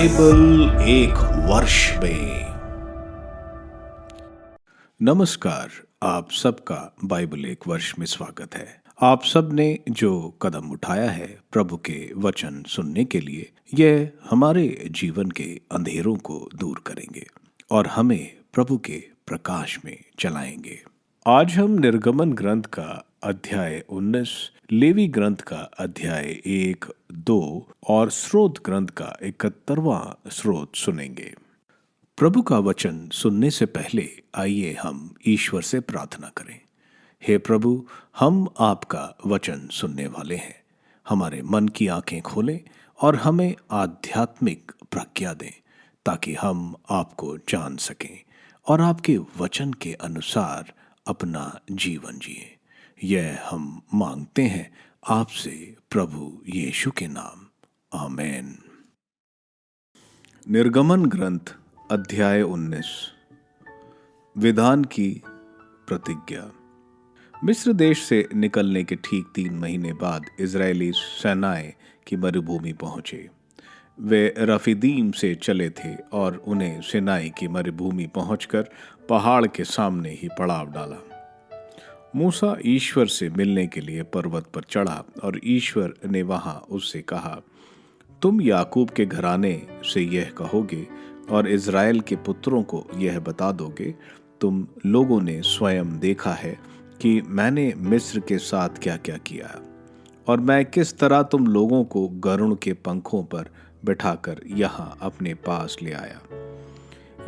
Bible एक वर्ष में। नमस्कार, आप सबका बाइबल एक वर्ष में स्वागत है। आप सब ने जो कदम उठाया है प्रभु के वचन सुनने के लिए, यह हमारे जीवन के अंधेरों को दूर करेंगे और हमें प्रभु के प्रकाश में चलाएंगे। आज हम निर्गमन ग्रंथ का अध्याय 19, लेवी ग्रंथ का अध्याय 1, 2 और स्रोत ग्रंथ का 71वां स्रोत सुनेंगे। प्रभु का वचन सुनने से पहले आइए हम ईश्वर से प्रार्थना करें। हे प्रभु, हम आपका वचन सुनने वाले हैं। हमारे मन की आंखें खोलें और हमें आध्यात्मिक प्रज्ञा दें ताकि हम आपको जान सकें और आपके वचन के अनुसार अपना जीवन जिए। यह हम मांगते हैं आपसे प्रभु यीशु के नाम, आमीन। निर्गमन ग्रंथ अध्याय 19, विधान की प्रतिज्ञा। मिस्र देश से निकलने के ठीक 3 महीने बाद इजरायली सेनाएं की मरुभूमि पहुंचे। वे रफीदीम से चले थे और उन्हें सिनाई की मरुभूमि पहुंचकर पहाड़ के सामने ही पड़ाव डाला। मूसा ईश्वर से मिलने के लिए पर्वत पर चढ़ा और ईश्वर ने वहां उससे कहा, तुम याकूब के घराने से यह कहोगे और इज़राइल के पुत्रों को यह बता दोगे, तुम लोगों ने स्वयं देखा है कि मैंने मिस्र के साथ क्या क्या किया और मैं किस तरह तुम लोगों को गरुड़ के पंखों पर बिठाकर यहाँ अपने पास ले आया।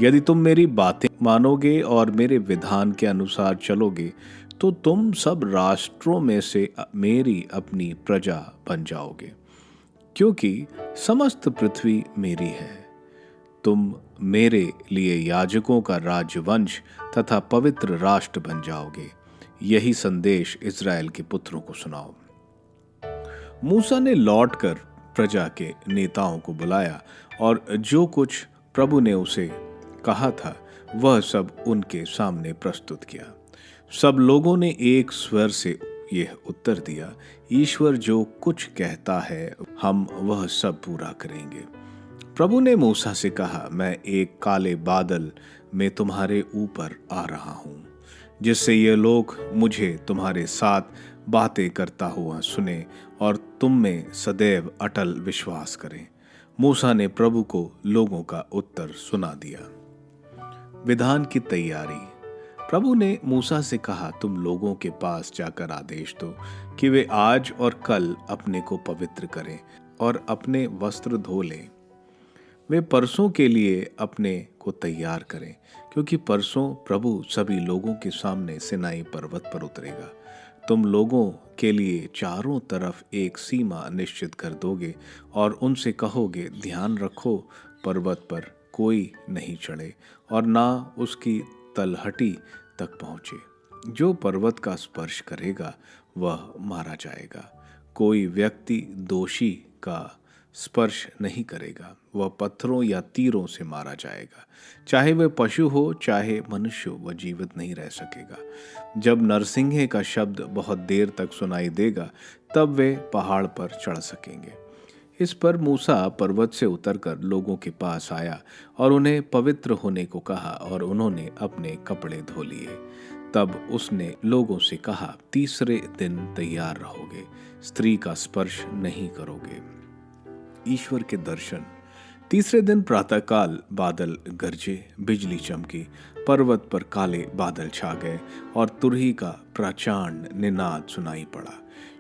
यदि तुम मेरी बातें मानोगे और मेरे विधान के अनुसार चलोगे तो तुम सब राष्ट्रों में से मेरी अपनी प्रजा बन जाओगे, क्योंकि समस्त पृथ्वी मेरी है। तुम मेरे लिए याजकों का राजवंश तथा पवित्र राष्ट्र बन जाओगे। यही संदेश इज़राइल के पुत्रों को सुनाओ। मूसा ने लौटकर प्रजा के नेताओं को बुलाया और जो कुछ प्रभु ने उसे कहा था वह सब उनके सामने प्रस्तुत किया। सब लोगों ने एक स्वर से यह उत्तर दिया, ईश्वर जो कुछ कहता है हम वह सब पूरा करेंगे। प्रभु ने मूसा से कहा, मैं एक काले बादल में तुम्हारे ऊपर आ रहा हूं, जिससे ये लोग मुझे तुम्हारे साथ बातें करता हुआ सुने और तुम में सदैव अटल विश्वास करें। मूसा ने प्रभु को लोगों का उत्तर सुना दिया। विधान की तैयारी। प्रभु ने मूसा से कहा, तुम लोगों के पास जाकर आदेश दो कि वे आज और कल अपने को पवित्र करें और अपने वस्त्र धो लें। वे परसों के लिए अपने को तैयार करें, क्योंकि परसों प्रभु सभी लोगों के सामने सिनाई पर्वत पर उतरेगा। तुम लोगों के लिए चारों तरफ एक सीमा निश्चित कर दोगे और उनसे कहोगे, ध्यान रखो, पर्वत पर कोई नहीं चढ़े और ना उसकी तलहटी तक पहुंचे। जो पर्वत का स्पर्श करेगा वह मारा जाएगा। कोई व्यक्ति दोषी का स्पर्श नहीं करेगा, वह पत्थरों या तीरों से मारा जाएगा। चाहे वह पशु हो चाहे मनुष्य, वह जीवित नहीं रह सकेगा। जब नरसिंहे का शब्द बहुत देर तक सुनाई देगा तब वे पहाड़ पर चढ़ सकेंगे। इस पर मूसा पर्वत से उतरकर लोगों के पास आया और उन्हें पवित्र होने को कहा और उन्होंने अपने कपड़े धो लिए। तब उसने लोगों से कहा, तीसरे दिन तैयार रहोगे, स्त्री का स्पर्श नहीं करोगे। ईश्वर के दर्शन। तीसरे दिन प्रातःकाल बादल गरजे, बिजली चमकी, पर्वत पर काले बादल छा गए और तुरही का प्रचंड निनाद सुनाई पड़ा।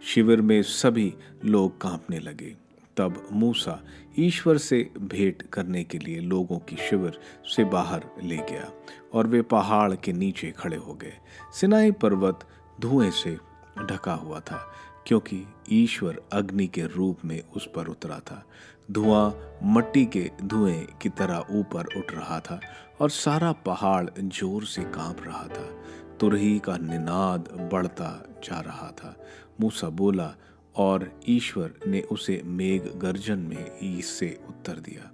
शिविर में सभी लोग कांपने लगे। तब मूसा ईश्वर से भेंट करने के लिए लोगों की शिविर से बाहर ले गया और वे पहाड़ के नीचे खड़े हो गए। सिनाई पर्वत धुएं से ढका हुआ था, क्योंकि ईश्वर अग्नि के रूप में उस पर उतरा था। धुआं मट्टी के धुएं की तरह ऊपर उठ रहा था और सारा पहाड़ जोर से कांप रहा था। तुरही का निनाद बढ़ता जा रहा था। मूसा बोला और ईश्वर ने उसे मेघ गर्जन में इससे उत्तर दिया।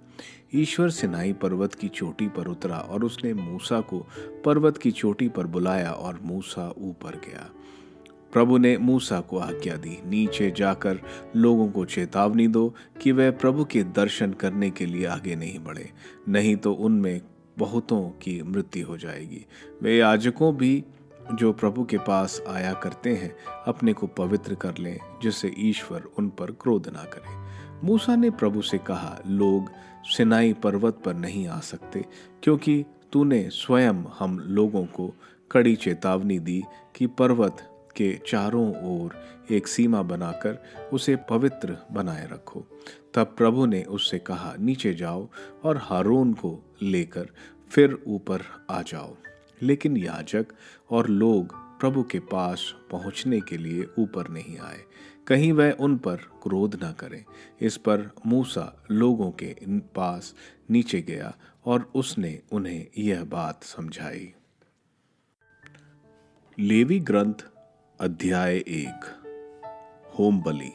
ईश्वर सिनाई पर्वत की चोटी पर उतरा और उसने मूसा को पर्वत की चोटी पर बुलाया और मूसा ऊपर गया। प्रभु ने मूसा को आज्ञा दी, नीचे जाकर लोगों को चेतावनी दो कि वे प्रभु के दर्शन करने के लिए आगे नहीं बढ़े, नहीं तो उनमें बहुतों की मृत्यु हो जाएगी। वे याजकों भी जो प्रभु के पास आया करते हैं अपने को पवित्र कर लें, जिससे ईश्वर उन पर क्रोध ना करे। मूसा ने प्रभु से कहा, लोग सिनाई पर्वत पर नहीं आ सकते, क्योंकि तूने स्वयं हम लोगों को कड़ी चेतावनी दी कि पर्वत के चारों ओर एक सीमा बनाकर उसे पवित्र बनाए रखो। तब प्रभु ने उससे कहा, नीचे जाओ और हारून को लेकर फिर ऊपर आ जाओ। लेकिन याजक और लोग प्रभु के पास पहुंचने के लिए ऊपर नहीं आए, कहीं वह उन पर क्रोध न करें। इस पर मूसा लोगों के पास नीचे गया और उसने उन्हें यह बात समझाई। लेवी ग्रंथ अध्याय 1। होम बलि।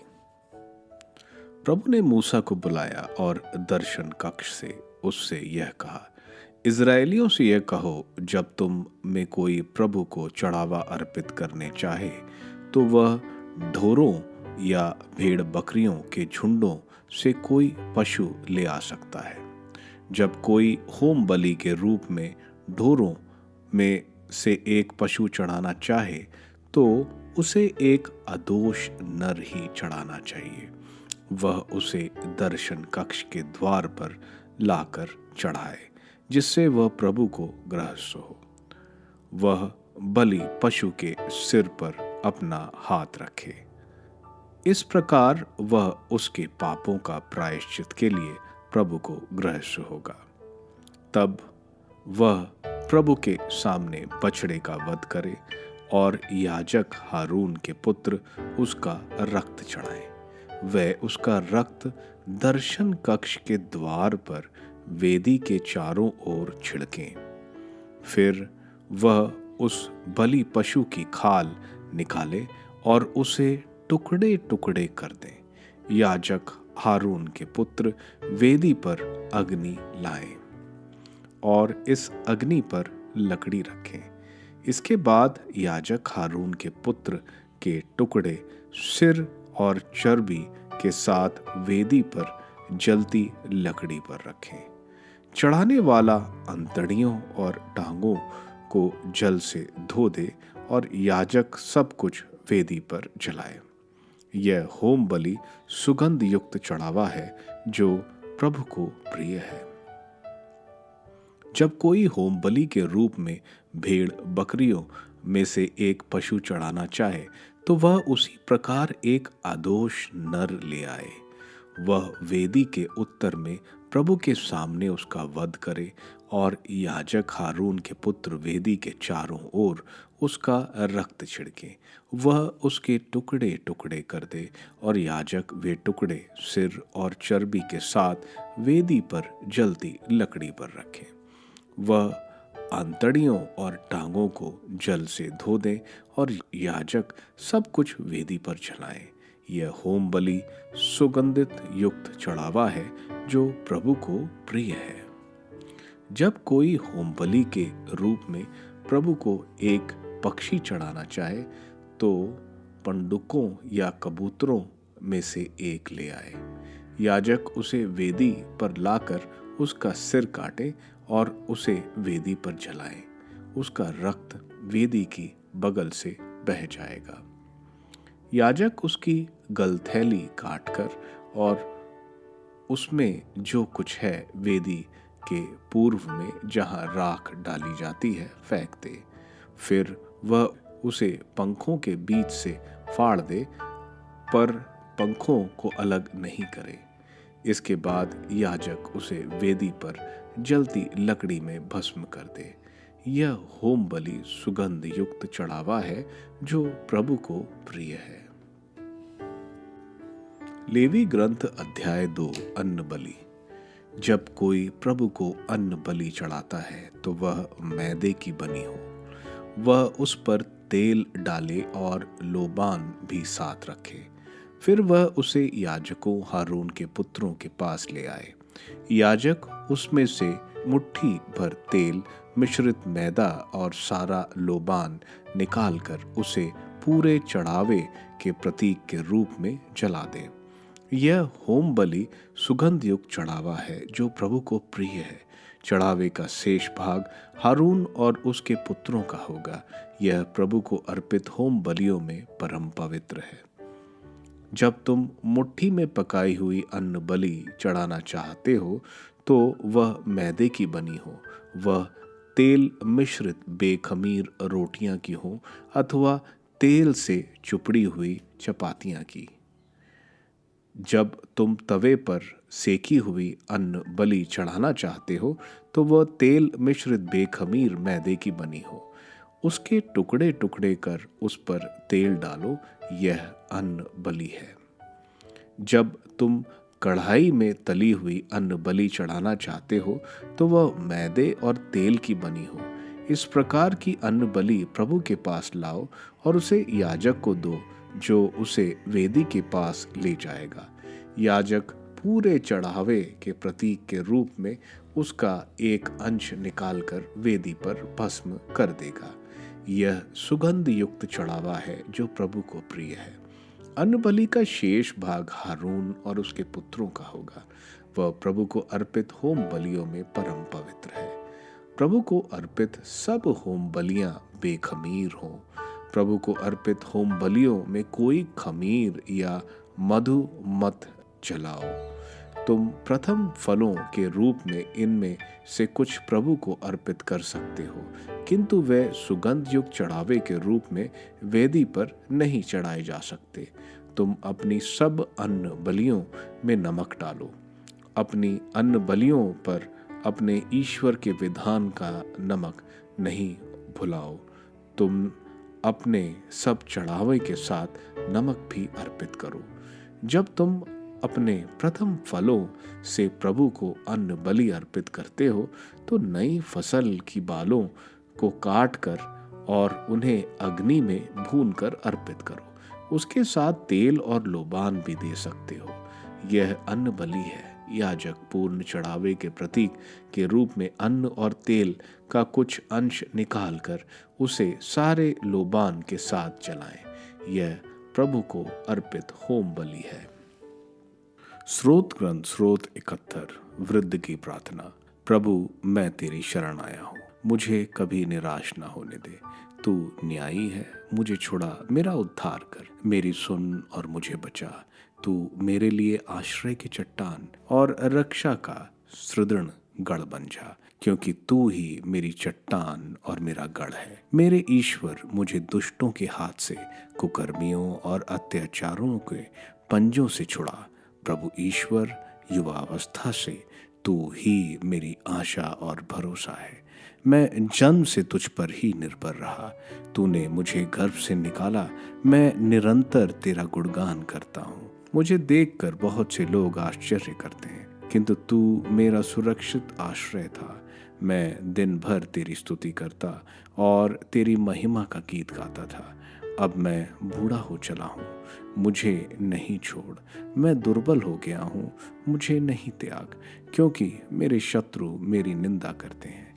प्रभु ने मूसा को बुलाया और दर्शन कक्ष से उससे यह कहा, इज़राइलियों से यह कहो, जब तुम में कोई प्रभु को चढ़ावा अर्पित करने चाहे तो वह ढोरों या भेड़ बकरियों के झुंडों से कोई पशु ले आ सकता है। जब कोई होम बलि के रूप में ढोरों में से एक पशु चढ़ाना चाहे तो उसे एक अदोष नर ही चढ़ाना चाहिए। वह उसे दर्शन कक्ष के द्वार पर लाकर चढ़ाए, जिससे वह प्रभु को ग्रहस्थ हो। वह बलि पशु के सिर पर अपना हाथ रखे। इस प्रकार वह उसके पापों का प्रायश्चित के लिए प्रभु को ग्रहस्थ होगा। तब वह प्रभु के सामने बछड़े का वध करे और याजक हारून के पुत्र उसका रक्त चढ़ाएं। वह उसका रक्त दर्शन कक्ष के द्वार पर वेदी के चारों ओर छिड़कें। फिर वह उस बलि पशु की खाल निकाले और उसे टुकड़े टुकड़े कर दें। याजक हारून के पुत्र वेदी पर अग्नि लाएं और इस अग्नि पर लकड़ी रखें। इसके बाद याजक हारून के पुत्र के टुकड़े सिर और चर्बी के साथ वेदी पर जलती लकड़ी पर रखें। चढ़ाने वाला अंतड़ियों और टांगों को जल से धो दे और याजक सब कुछ वेदी पर जलाए। यह होम बलि सुगंध युक्त चढ़ावा है जो प्रभु को प्रिय है। जब कोई होम बलि के रूप में भेड़ बकरियों में से एक पशु चढ़ाना चाहे तो वह उसी प्रकार एक अदोष नर ले आए। वह वेदी के उत्तर में प्रभु के सामने उसका वध करे और याजक हारून के पुत्र वेदी के चारों ओर उसका रक्त छिड़के। वह उसके टुकड़े टुकड़े कर दे और याजक वे टुकड़े सिर और चर्बी के साथ वेदी पर जलती लकड़ी पर रखे। वह अंतड़ियों और टांगों को जल से धो दे और याजक सब कुछ वेदी पर जलाए। यह होम बलि सुगंधित युक्त चढ़ावा है जो प्रभु को प्रिय है। जब कोई होम बलि के रूप में प्रभु को एक पक्षी चढ़ाना चाहे तो पंडुकों या कबूतरों में से एक ले आए। याजक उसे वेदी पर लाकर उसका सिर काटे और उसे वेदी पर जलाए। उसका रक्त वेदी की बगल से बह जाएगा। याजक उसकी गलथैली काटकर और उसमें जो कुछ है वेदी के पूर्व में जहां राख डाली जाती है फेंक दे। फिर वह उसे पंखों के बीच से फाड़ दे, पर पंखों को अलग नहीं करे। इसके बाद याजक उसे वेदी पर जलती लकड़ी में भस्म कर दे। यह होम बलि सुगंध युक्त चढ़ावा है जो प्रभु को प्रिय है। लेवी ग्रंथ अध्याय 2 अन्न बलि। जब कोई प्रभु को अन्न बलि चढ़ाता है तो वह मैदे की बनी हो। वह उस पर तेल डाले और लोबान भी साथ रखे। फिर वह उसे याजकों हारून के पुत्रों के पास ले आए। याजक उसमें से मुट्ठी भर तेल, मिश्रित मैदा और सारा लोबान निकालकर उसे पूरे चढ़ावे के प्रतीक के रूप में जला दें। यह होम बलि सुगंध युक्त चढ़ावा है जो प्रभु को प्रिय है। चढ़ावे का शेष भाग हारून और उसके पुत्रों का होगा। यह प्रभु को अर्पित होम बलियों में परम पवित्र है। जब तुम मुट्ठी में पकाई हुई अन्न बलि चढ़ाना चाहते हो तो वह मैदे की बनी हो, वह तेल मिश्रित बेखमीर रोटियां की हो अथवा तेल से चुपड़ी हुई चपातियां की। जब तुम तवे पर सेकी हुई अन्न बलि चढ़ाना चाहते हो तो वह तेल मिश्रित बेखमीर मैदे की बनी हो। उसके टुकड़े टुकड़े कर उस पर तेल डालो, यह अन्न बलि है। जब तुम कढ़ाई में तली हुई अन्न बलि चढ़ाना चाहते हो तो वह मैदे और तेल की बनी हो। इस प्रकार की अन्न बलि प्रभु के पास लाओ और उसे याजक को दो, जो उसे वेदी के पास ले जाएगा। याजक पूरे चढ़ावे के प्रतीक के रूप में उसका एक अंश निकालकर वेदी पर भस्म कर देगा। यह सुगंध युक्त चढ़ावा है जो प्रभु को प्रिय है। अन्न बलि का शेष भाग हारून और उसके पुत्रों का होगा। वह प्रभु को अर्पित होम बलियों में परम पवित्र है। प्रभु को अर्पित सब होम बलियां बेखमीर हों। प्रभु को अर्पित होम बलियों में कोई खमीर या मधु मत जलाओ। तुम प्रथम फलों के रूप में इनमें से कुछ प्रभु को अर्पित कर सकते हो, किंतु वे सुगंध युक्त चढ़ावे के रूप में वेदी पर नहीं चढ़ाए जा सकते। तुम अपनी सब अन्न बलियों में नमक डालो। अपनी अन्न बलियों पर अपने ईश्वर के विधान का नमक नहीं भुलाओ। तुम अपने सब चढ़ावे के साथ नमक भी अर्पित करो। जब तुम अपने प्रथम फलों से प्रभु को अन्न बलि अर्पित करते हो तो नई फसल की बालों को काट कर और उन्हें अग्नि में भून कर अर्पित करो। उसके साथ तेल और लोबान भी दे सकते हो। यह अन्न बलि है। याजक पूर्ण चढ़ावे के प्रतीक के रूप में अन्न और तेल का कुछ अंश निकालकर उसे सारे लोबान के साथ जलाएं। यह प्रभु को अर्पित होम बलि है। स्रोत ग्रंथ स्रोत 71 वृद्ध की प्रार्थना। प्रभु, मैं तेरी शरण आया हूँ, मुझे कभी निराश न होने दे। तू न्यायी है, मुझे छुड़ा, मेरा उद्धार कर, मेरी सुन और मुझे बचा। तू मेरे लिए आश्रय की चट्टान और रक्षा का सुदृढ़ गढ़ बन जा, क्योंकि तू ही मेरी चट्टान और मेरा गढ़ है। मेरे ईश्वर, मुझे दुष्टों के हाथ से, कुकर्मियों और अत्याचारों के पंजों से छुड़ा। प्रभु ईश्वर, युवावस्था से तू ही मेरी आशा और भरोसा है। मैं जन्म से तुझ पर ही निर्भर रहा। तूने मुझे गर्भ से निकाला। मैं निरंतर तेरा गुणगान करता हूँ। मुझे देखकर बहुत से लोग आश्चर्य करते हैं, किंतु तू मेरा सुरक्षित आश्रय था। मैं दिन भर तेरी स्तुति करता और तेरी महिमा का गीत गाता था। अब मैं बूढ़ा हो चला हूँ, मुझे नहीं छोड़। मैं दुर्बल हो गया हूँ, मुझे नहीं त्याग, क्योंकि मेरे शत्रु मेरी निंदा करते हैं।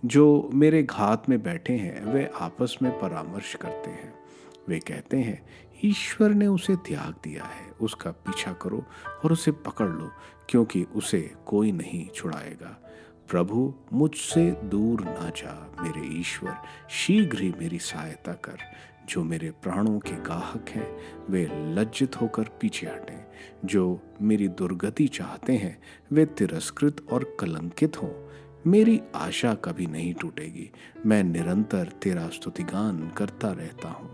जो मेरे घात में बैठे हैं वे आपस में परामर्श करते हैं। वे कहते हैं, ईश्वर ने उसे त्याग दिया है। उसका पीछा करो और उसे पकड़ लो, क्योंकि उसे कोई नहीं छुड़ाएगा। प्रभु, मुझसे दूर ना जा। मेरे ईश्वर, शीघ्र ही मेरी सहायता कर। जो मेरे प्राणों के गाहक हैं वे लज्जित होकर पीछे हटें। जो मेरी दुर्गति चाहते हैं वे तिरस्कृत और कलंकित हों। मेरी आशा कभी नहीं टूटेगी। मैं निरंतर तेरा स्तुतिगान करता रहता हूँ।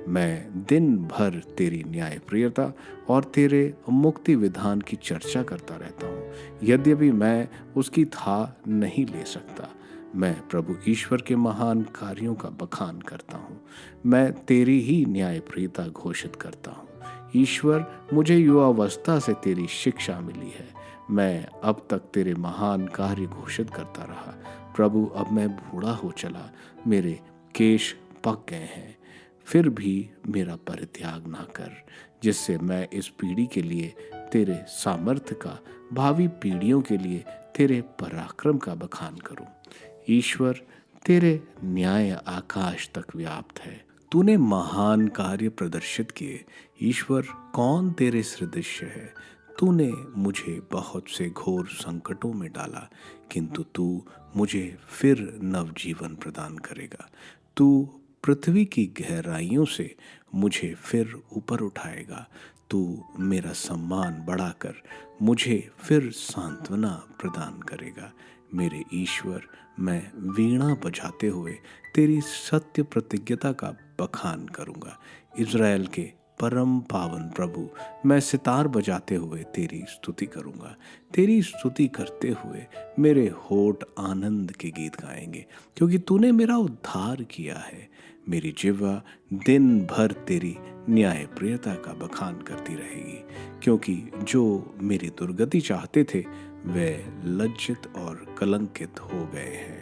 मैं दिन भर तेरी न्यायप्रियता और तेरे मुक्ति विधान की चर्चा करता रहता हूँ, यद्यपि मैं उसकी था नहीं ले सकता। मैं प्रभु ईश्वर के महान कार्यों का बखान करता हूँ। मैं तेरी ही न्यायप्रियता घोषित करता हूँ। ईश्वर, मुझे युवावस्था से तेरी शिक्षा मिली है। मैं अब तक तेरे महान कार्य घोषित करता रहा। प्रभु, अब मैं बूढ़ा हो चला, मेरे केश पक गए हैं। फिर भी मेरा परित्याग ना कर, जिससे मैं इस पीढ़ी के लिए तेरे सामर्थ्य का, भावी पीढ़ियों के लिए तेरे पराक्रम का बखान करूं। ईश्वर, तेरे न्याय आकाश तक व्याप्त है। तूने महान कार्य प्रदर्शित किए। ईश्वर, कौन तेरे सदृश है? तूने मुझे बहुत से घोर संकटों में डाला, किंतु तू मुझे फिर नवजीवन प्रदान करेगा। तू पृथ्वी की गहराइयों से मुझे फिर ऊपर उठाएगा। तू मेरा सम्मान बढ़ाकर मुझे फिर सांत्वना प्रदान करेगा। मेरे ईश्वर, मैं वीणा बजाते हुए तेरी सत्य प्रतिज्ञता का बखान करूंगा। इज़राइल के परम पावन प्रभु, मैं सितार बजाते हुए तेरी स्तुति करूंगा। तेरी स्तुति करते हुए मेरे होठ आनंद के गीत गाएंगे, क्योंकि तूने मेरा उद्धार किया है। मेरी जिह्वा दिन भर तेरी न्याय प्रियता का बखान करती रहेगी, क्योंकि जो मेरी दुर्गति चाहते थे वे लज्जित और कलंकित हो गए हैं।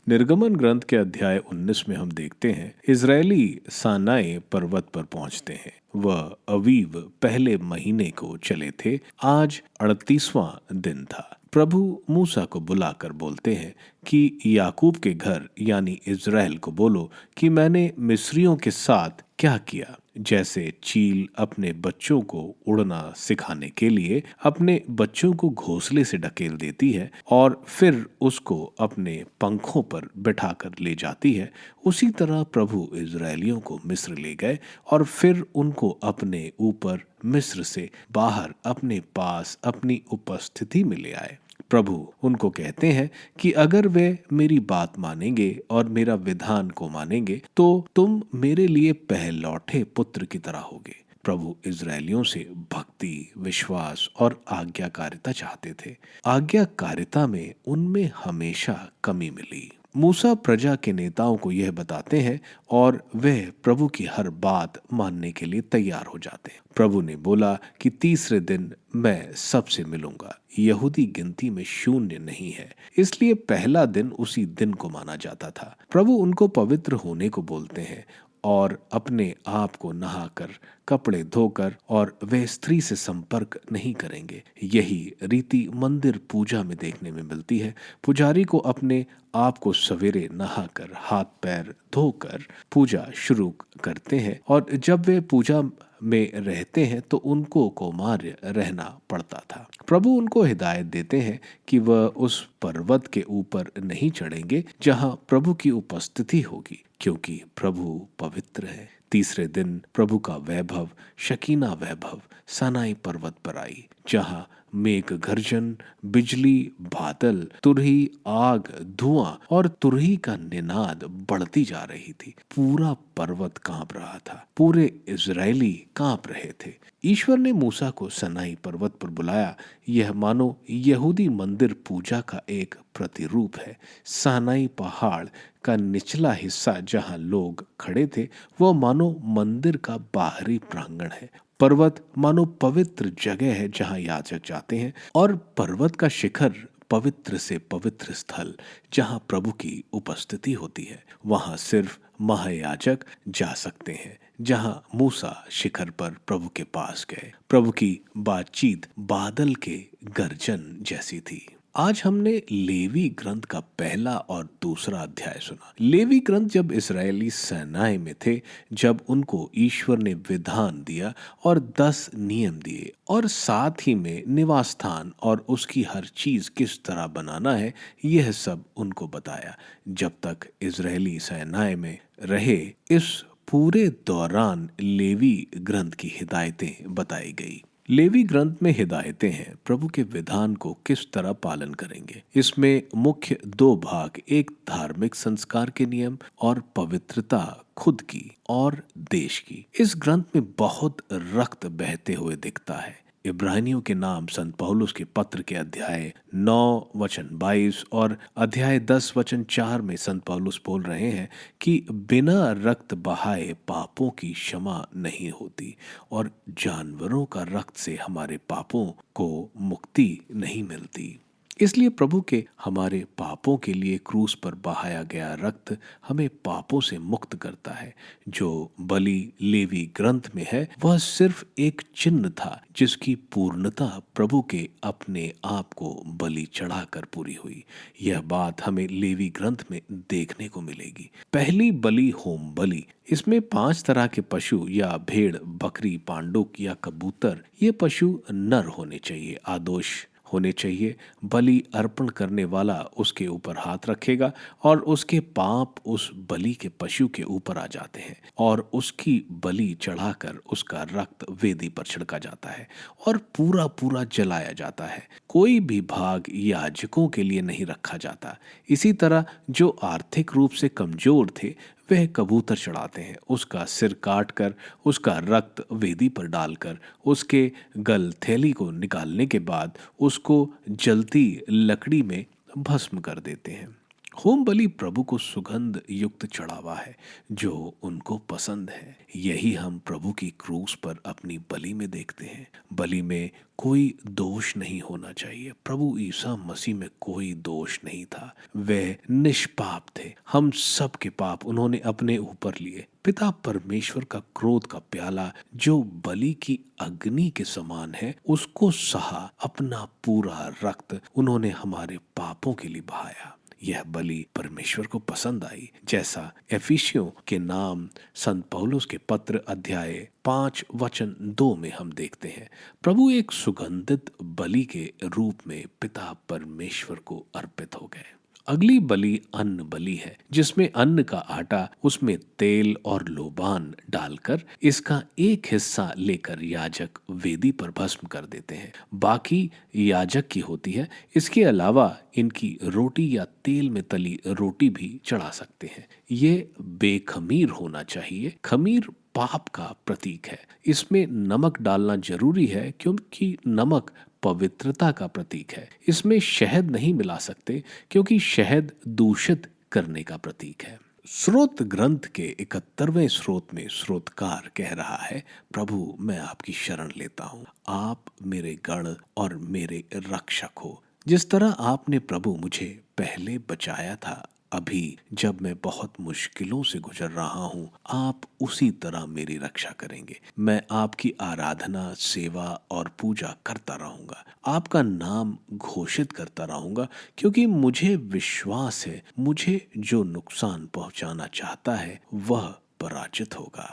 निर्गमन ग्रंथ के अध्याय 19 में हम देखते हैं, इजरायली सानाई पर्वत पर पहुंचते हैं। वह अवीव पहले महीने को चले थे। आज 38वां दिन था। प्रभु मूसा को बुलाकर बोलते हैं कि याकूब के घर यानी इज़राइल को बोलो कि मैंने मिस्रियों के साथ क्या किया। जैसे चील अपने बच्चों को उड़ना सिखाने के लिए अपने बच्चों को घोंसले से ढकेल देती है और फिर उसको अपने पंखों पर बैठाकर ले जाती है, उसी तरह प्रभु इज़राइलियों को मिस्र ले गए और फिर उनको अपने ऊपर मिस्र से बाहर अपने पास अपनी उपस्थिति में ले आए। प्रभु उनको कहते हैं कि अगर वे मेरी बात मानेंगे और मेरा विधान को मानेंगे तो तुम मेरे लिए पहलौठे पुत्र की तरह होगे। प्रभु इज़राइलियों से भक्ति, विश्वास और आज्ञाकारिता चाहते थे। आज्ञाकारिता में उनमें हमेशा कमी मिली। मूसा प्रजा के नेताओं को यह बताते हैं और वह प्रभु की हर बात मानने के लिए तैयार हो जाते हैं। प्रभु ने बोला कि तीसरे दिन मैं सबसे मिलूंगा। यहूदी गिनती में शून्य नहीं है, इसलिए पहला दिन उसी दिन को माना जाता था। प्रभु उनको पवित्र होने को बोलते हैं और अपने आप को नहाकर, कपड़े धोकर, और वे स्त्री से संपर्क नहीं करेंगे। यही रीति मंदिर पूजा में देखने में मिलती है। पुजारी को अपने आप को सवेरे नहाकर, हाथ पैर धोकर पूजा शुरू करते हैं और जब वे पूजा में रहते हैं तो उनको कौमार्य रहना पड़ता था। प्रभु उनको हिदायत देते हैं कि वह उस पर्वत के ऊपर नहीं चढ़ेंगे जहां प्रभु की उपस्थिति होगी, क्योंकि प्रभु पवित्र है। तीसरे दिन प्रभु का वैभव, शकीना वैभव सनाई पर्वत पर आई, जहां मेघ गर्जन, बिजली, बादल, तुरही, आग, धुआं और तुरही का निनाद बढ़ती जा रही थी। पूरा पर्वत कांप रहा था। पूरे इजरायली कांप रहे थे। ईश्वर ने मूसा को सनाई पर्वत पर बुलाया। यह मानो यहूदी मंदिर पूजा का एक प्रतिरूप है। सनाई पहाड़ का निचला हिस्सा जहां लोग खड़े थे वह मानो मंदिर का बाहरी प्रांगण है। पर्वत मानो पवित्र जगह है जहां याजक जाते हैं और पर्वत का शिखर पवित्र से पवित्र स्थल जहां प्रभु की उपस्थिति होती है। वहां सिर्फ महायाजक जा सकते हैं। जहां मूसा शिखर पर प्रभु के पास गए, प्रभु की बातचीत बादल के गर्जन जैसी थी। आज हमने लेवी ग्रंथ का पहला और दूसरा अध्याय सुना। लेवी ग्रंथ जब इस्राएली सेनाएं में थे, जब उनको ईश्वर ने विधान दिया और 10 नियम दिए और साथ ही में निवास स्थान और उसकी हर चीज किस तरह बनाना है, यह सब उनको बताया। जब तक इस्राएली सेनाएं में रहे, इस पूरे दौरान लेवी ग्रंथ की हिदायतें बताई गई। लेवी ग्रंथ में हिदायतें हैं, प्रभु के विधान को किस तरह पालन करेंगे। इसमें मुख्य 2 भाग, एक धार्मिक संस्कार के नियम और पवित्रता खुद की और देश की। इस ग्रंथ में बहुत रक्त बहते हुए दिखता है। इब्रानियों के नाम संत पौलुस के पत्र के अध्याय 9 वचन 22 और अध्याय 10 वचन 4 में संत पौलुस बोल रहे हैं कि बिना रक्त बहाए पापों की क्षमा नहीं होती और जानवरों का रक्त से हमारे पापों को मुक्ति नहीं मिलती। इसलिए प्रभु के हमारे पापों के लिए क्रूस पर बहाया गया रक्त हमें पापों से मुक्त करता है। जो बलि लेवी ग्रंथ में है वह सिर्फ एक चिन्ह था जिसकी पूर्णता प्रभु के अपने आप को बलि चढ़ाकर पूरी हुई। यह बात हमें लेवी ग्रंथ में देखने को मिलेगी। पहली बलि होम बलि, इसमें 5 तरह के पशु या भेड़, बकरी, पांडुक या कबूतर, ये पशु नर होने चाहिए, आदोष होने चाहिए। बलि अर्पण करने वाला उसके ऊपर हाथ रखेगा और उसके पाप उस बलि के पशु के ऊपर आ जाते हैं और उसकी बलि चढ़ाकर उसका रक्त वेदी पर छिड़का जाता है और पूरा पूरा जलाया जाता है। कोई भी भाग याजकों के लिए नहीं रखा जाता। इसी तरह जो आर्थिक रूप से कमजोर थे वह कबूतर चढ़ाते हैं। उसका सिर काट कर उसका रक्त वेदी पर डालकर उसके गल थैली को निकालने के बाद उसको जलती लकड़ी में भस्म कर देते हैं। होम बलि प्रभु को सुगंध युक्त चढ़ावा है जो उनको पसंद है। यही हम प्रभु की क्रूस पर अपनी बलि में देखते हैं। बलि में कोई दोष नहीं होना चाहिए। प्रभु ईसा मसीह में कोई दोष नहीं था। वे निष्पाप थे। हम सब के पाप उन्होंने अपने ऊपर लिए। पिता परमेश्वर का क्रोध का प्याला जो बलि की अग्नि के समान है उसको सहा, अपना पूरा रक्त उन्होंने हमारे पापों के लिए बहाया। यह बलि परमेश्वर को पसंद आई, जैसा एफिसियों के नाम संत पौलुस के पत्र अध्याय 5 वचन 2 में हम देखते हैं। प्रभु एक सुगंधित बलि के रूप में पिता परमेश्वर को अर्पित हो गए। अगली बलि अन्न बलि है जिसमें अन्न का आटा, उसमें तेल और लोबान डालकर इसका एक हिस्सा लेकर याजक वेदी पर भस्म कर देते हैं। बाकी याजक की होती है। इसके अलावा इनकी रोटी या तेल में तली रोटी भी चढ़ा सकते हैं। ये बेखमीर होना चाहिए। खमीर पाप का प्रतीक है। इसमें नमक डालना जरूरी है क्योंकि नमक पवित्रता का प्रतीक है। इसमें शहद नहीं मिला सकते क्योंकि शहद दूषित करने का प्रतीक है। स्रोत ग्रंथ के 71वें स्रोत में स्रोतकार कह रहा है, प्रभु मैं आपकी शरण लेता हूँ, आप मेरे गढ़ और मेरे रक्षक हो। जिस तरह आपने प्रभु मुझे पहले बचाया था, अभी जब मैं बहुत मुश्किलों से गुजर रहा हूँ, आप उसी तरह मेरी रक्षा करेंगे। मैं आपकी आराधना, सेवा और पूजा करता रहूंगा। आपका नाम घोषित करता रहूंगा क्योंकि मुझे विश्वास है मुझे जो नुकसान पहुंचाना चाहता है वह पराजित होगा।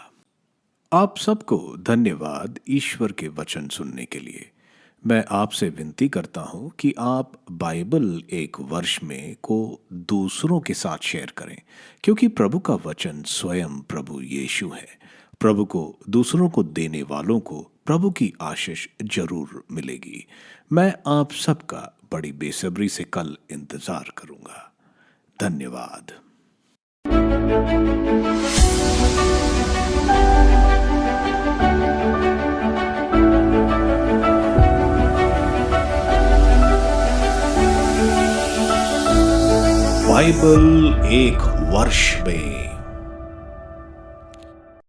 आप सबको धन्यवाद ईश्वर के वचन सुनने के लिए। मैं आपसे विनती करता हूं कि आप बाइबल एक वर्ष में को दूसरों के साथ शेयर करें क्योंकि प्रभु का वचन स्वयं प्रभु यीशु है। प्रभु को दूसरों को देने वालों को प्रभु की आशीष जरूर मिलेगी। मैं आप सबका बड़ी बेसब्री से कल इंतजार करूंगा। धन्यवाद। बाइबल एक वर्ष में